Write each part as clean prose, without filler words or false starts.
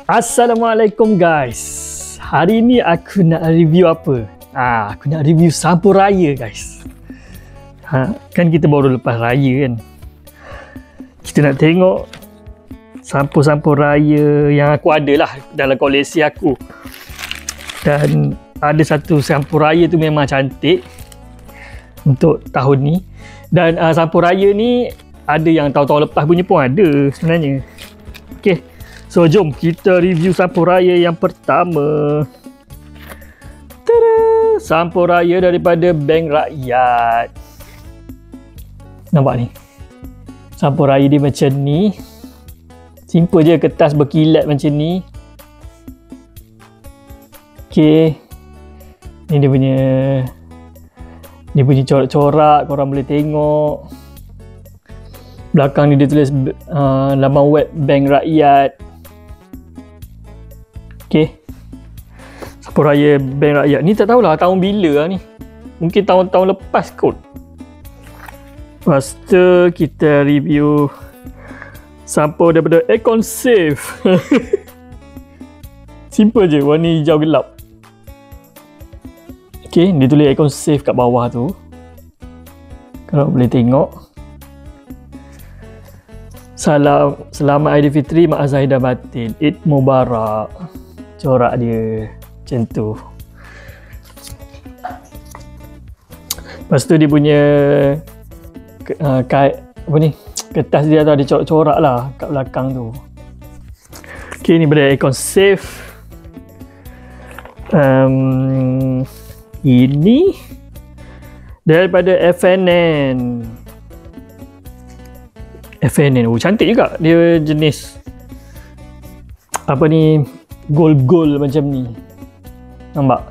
Assalamualaikum guys. Hari ni aku nak review apa? Aku nak review sampo raya guys. Kan kita baru lepas raya kan. Kita nak tengok sampo-sampo raya yang aku ada lah dalam koleksi aku. Dan ada satu sampo raya tu memang cantik untuk tahun ni. Dan sampo raya ni ada yang tahun-tahun lepas punya pun ada sebenarnya. Okay. So jom kita review sampo raya yang pertama. Tada! Sampo raya daripada Bank Rakyat. Nampak ni. Sampo raya dia macam ni. Simple je, kertas berkilat macam ni. Okay. Ni dia punya corak-corak, korang boleh tengok. Belakang ni dia tulis laman web Bank Rakyat. Okay. Sampo raya Bank Rakyat ni tak tahulah tahun bila lah ni. Mungkin tahun-tahun lepas kot. Lepas tu kita review sampo daripada Econ Safe. Simple je, warna hijau gelap. Okay, dia tulis Econ Safe kat bawah tu. Kalau boleh tengok. Selamat Aidilfitri, Mak Zahidah Batin. Eid Mubarak. Corak dia macam tu. Lepas tu dia punya kertas dia tu ada corak-corak lah kat belakang tu. Okay, ni daripada Econ Safe. Ini daripada FNN. Oh, cantik juga. Dia jenis apa ni, gold macam ni. Nampak?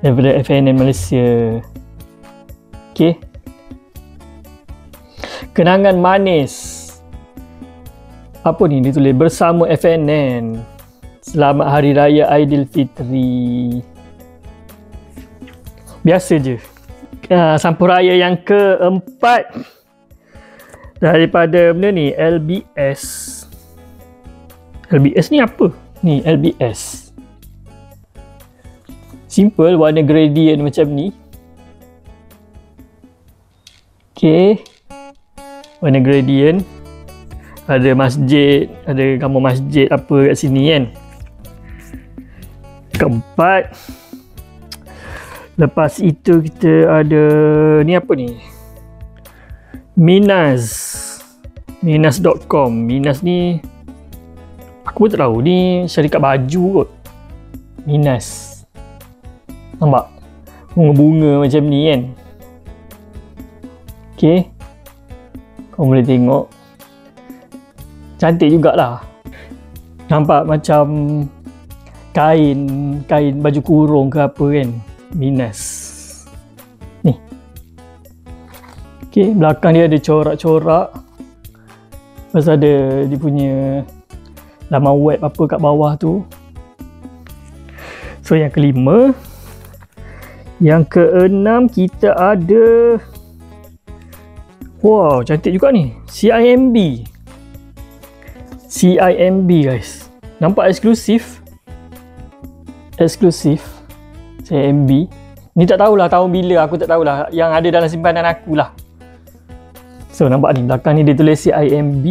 Daripada FNN Malaysia. Okay. Kenangan manis. Apa ni dia tulis? Bersama FNN. Selamat Hari Raya Aidilfitri. Biasa je. Sampo raya yang keempat. Daripada benda ni, LBS. LBS ni apa? Ni LBS. Simple, warna gradient macam ni. Okay. Warna gradient. Ada masjid, ada gambar masjid apa kat sini kan. Keempat. Lepas itu kita ada ni apa ni? Minas.com. Minas ni aku pun tak tahu, ni syarikat baju kot. Minas. Nampak? Bunga-bunga macam ni kan. Okay. Kau boleh tengok. Cantik jugalah. Nampak macam kain baju kurung ke apa kan. Minas. Ni. Okay, belakang dia ada corak-corak. Lepas ada dia punya laman web apa kat bawah tu. So yang kelima. Yang keenam kita ada, wow, cantik juga ni, CIMB guys. Nampak eksklusif CIMB. Ni tak tahulah tahun bila, aku tak tahulah. Yang ada dalam simpanan aku lah. So nampak ni, belakang ni dia tulis CIMB.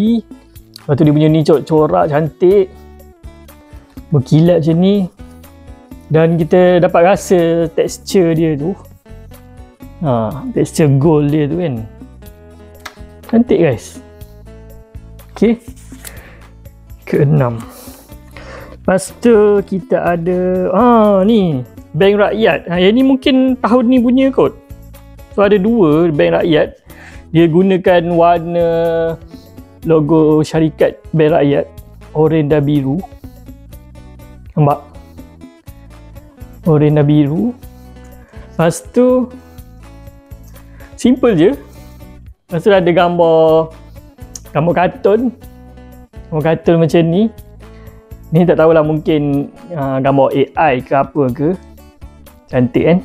Lepas tu dia punya ni corak cantik, berkilat macam ni. Dan kita dapat rasa tekstur dia tu. Tekstur gold dia tu kan. Cantik guys. Okay. Keenam. Lepas tu kita ada ni Bank Rakyat. Yang ni mungkin tahun ni punya kot. So ada dua Bank Rakyat. Dia gunakan warna logo syarikat Bank Rakyat, oranye dan biru. Nampak? Oranye dan biru. Lepas tu simple je. Lepas tu ada gambar kartun. Gambar kartun macam ni. Ni tak tahulah, mungkin gambar AI ke apa ke. Cantik kan?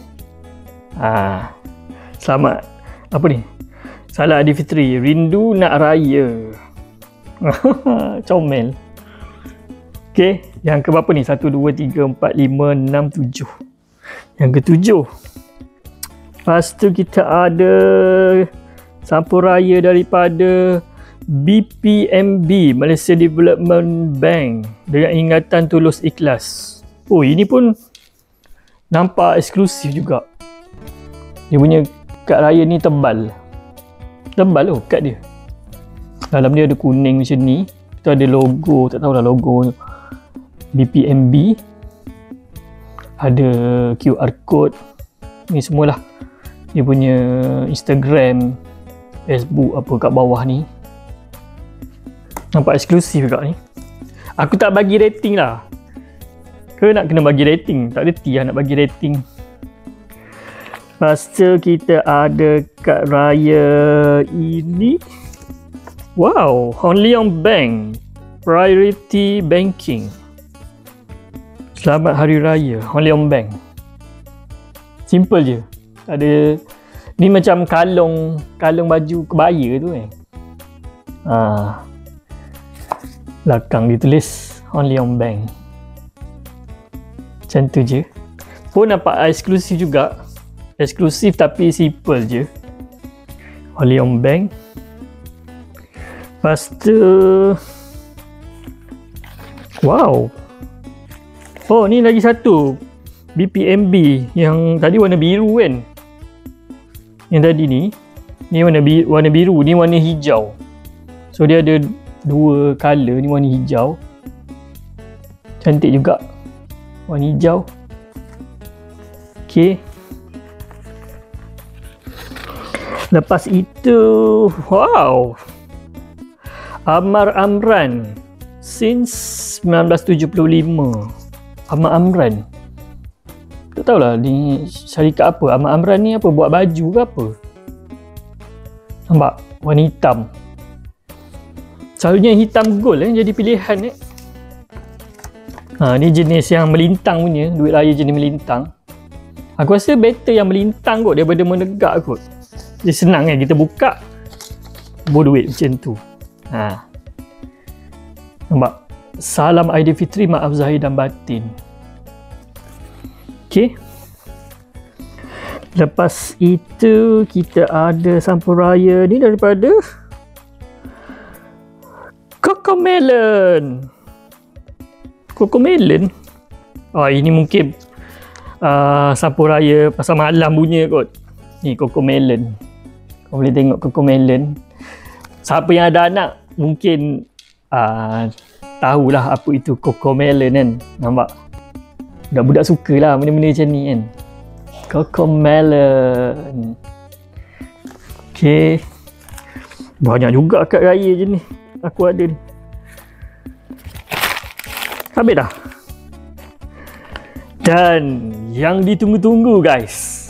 Selamat apa ni? Salam Aidilfitri, rindu nak raya. Comel. Okay, yang ke berapa ni? 1, 2, 3, 4, 5, 6, 7. Yang ke-7. Lepas tu kita ada sampuraya daripada BPMB, Malaysia Development Bank, dengan ingatan tulus ikhlas. Oh, ini pun nampak eksklusif juga. Dia punya kad raya ni tebal. Tebal loh kad dia. Dalam dia ada kuning macam ni. Kita ada logo, tak tahulah logo BPMB. Ada QR code. Ni semualah. Dia punya Instagram, Facebook apa kat bawah ni. Nampak eksklusif juga ni. Aku tak bagi rating lah. Ke nak kena bagi rating? Tak reti lah nak bagi rating. Lepas tu kita ada kad raya ini. Wow, Hon Leong Bank Priority Banking. Selamat Hari Raya Hon Leong Bank. Simple je. Ada ni macam kalung baju kebaya tu belakang ditulis Hon Leong Bank. Macam tu je. Pun nampak eksklusif juga. Eksklusif tapi simple je. Hon Leong Bank. Lepas tu, wow. Oh, ni lagi satu. BPMB yang tadi warna biru kan. Yang tadi ni warna biru, ni warna hijau. So dia ada dua color, ni warna hijau. Cantik juga. Warna hijau. Okay. Lepas itu, wow. Amar Amran since 1975. Amar Amran. Tak tahulah ni syarikat apa. Amar Amran ni apa? Buat baju ke apa? Nampak? Warna hitam. Selalunya hitam gold jadi pilihan ni jenis yang melintang punya. Duit raya jenis melintang. Aku rasa better yang melintang kot daripada menegak kot. Dia senang kan kita buka bawa duit macam tu. Nampak? Salam Aidilfitri, maaf zahir dan batin. Okay. Lepas itu kita ada sampuraya ni daripada Cocomelon. Cocomelon. Ini mungkin sampuraya pasal malam punya kot. Ni Cocomelon. Kau boleh tengok Cocomelon. Siapa yang ada anak mungkin tahulah apa itu Cocomelon kan. Nampak? Budak-budak suka lah benda-benda macam ni kan. Cocomelon. Okay. Banyak juga kad raya je ni. Aku ada ni. Habis dah. Dan yang ditunggu-tunggu guys.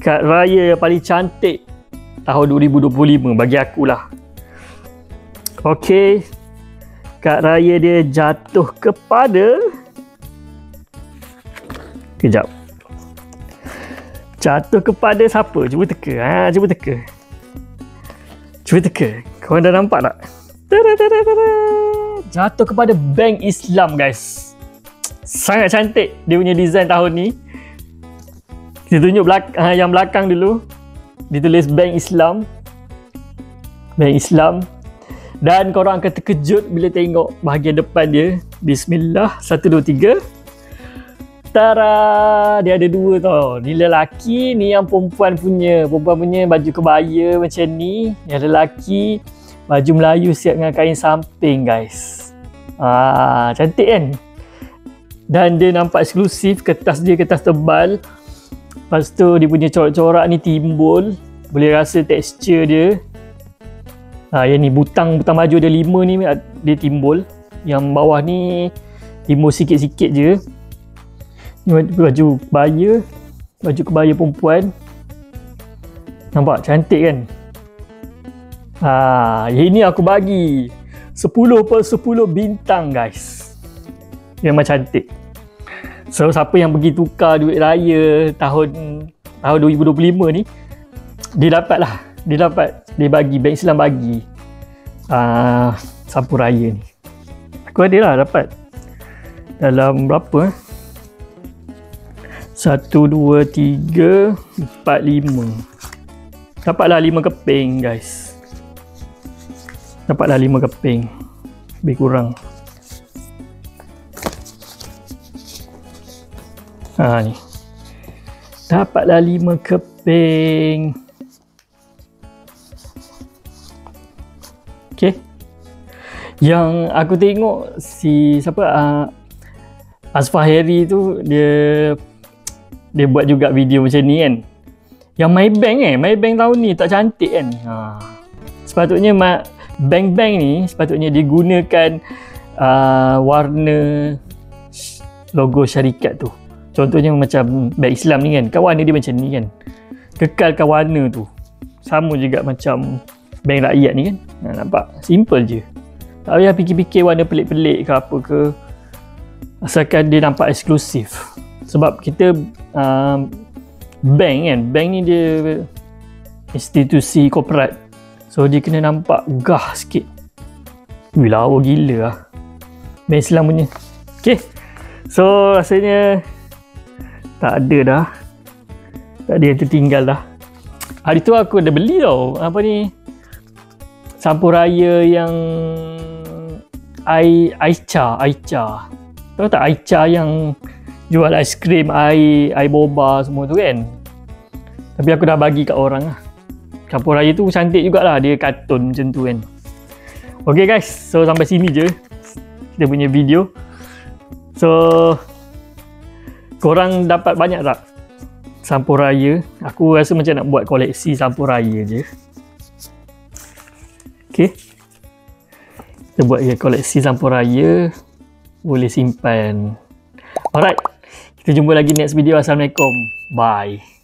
Kad raya yang paling cantik tahun 2025 bagi akulah. Okay. Kad raya dia jatuh kepada... Kejap. Jatuh kepada siapa? Cuba teka. Cuba teka. Cuba teka. Korang dah nampak tak? Jatuh kepada Bank Islam guys. Sangat cantik dia punya design tahun ni. Kita tunjuk yang belakang dulu. Ditulis Bank Islam. Bank Islam. Dan korang akan terkejut bila tengok bahagian depan dia. Bismillah. 1, 2, 3. Tara, dia ada dua tau. Ni lelaki, ni yang perempuan punya. Perempuan punya baju kebaya macam ni. Yang lelaki baju Melayu siap dengan kain samping guys. Cantik kan? Dan dia nampak eksklusif. Kertas dia kertas tebal. Lepas tu dia punya corak-corak ni timbul. Boleh rasa tekstur dia. Yang ni butang baju ada 5 ni dia timbul. Yang bawah ni timbul sikit-sikit je. Ni baju kebaya. Baju kebaya perempuan. Nampak cantik kan? Ini aku bagi 10/10 bintang guys. Memang cantik. So siapa yang pergi tukar duit raya tahun 2025 ni, dia dapat lah. Dia bagi, Bank Islam bagi sampuraya ni. Aku ada lah dapat. dalam berapa 1, 2, 3, 4, 5. Dapatlah 5 keping guys. Dapatlah 5 keping. Lebih kurang. Ni. Dapatlah 5 keping. Okay. Yang aku tengok si siapa Asfaheri tu dia buat juga video macam ni kan. Yang Maybank tahun ni tak cantik kan. Sepatutnya bank ni sepatutnya digunakan warna logo syarikat tu. Contohnya macam bank Islam ni kan, warna dia macam ni kan. Kekalkan warna tu. Sama juga macam bank rakyat ni kan. Nampak? Simple je. Tak payah fikir-fikir warna pelik-pelik ke apa ke. Asalkan dia nampak eksklusif. Sebab kita bank kan, bank ni dia institusi korporat. So dia kena nampak gah sikit. Lawa gila lah bank Islam punya. Okay. So rasanya tak ada dah. Tak ada yang tertinggal dah. Hari tu aku ada beli tau. Apa ni? Sampuraya yang Aicha. Tahu tak Aicha yang jual aiskrim, air boba semua tu kan? Tapi aku dah bagi kat orang lah. Sampuraya tu cantik jugalah. Dia kartun macam tu kan. Okay guys. So sampai sini je kita punya video. So korang dapat banyak tak Sampuraya? Aku rasa macam nak buat koleksi Sampuraya je. Okay. Kita buat koleksi Sampuraya. Boleh simpan. Alright. Kita jumpa lagi next video. Assalamualaikum. Bye.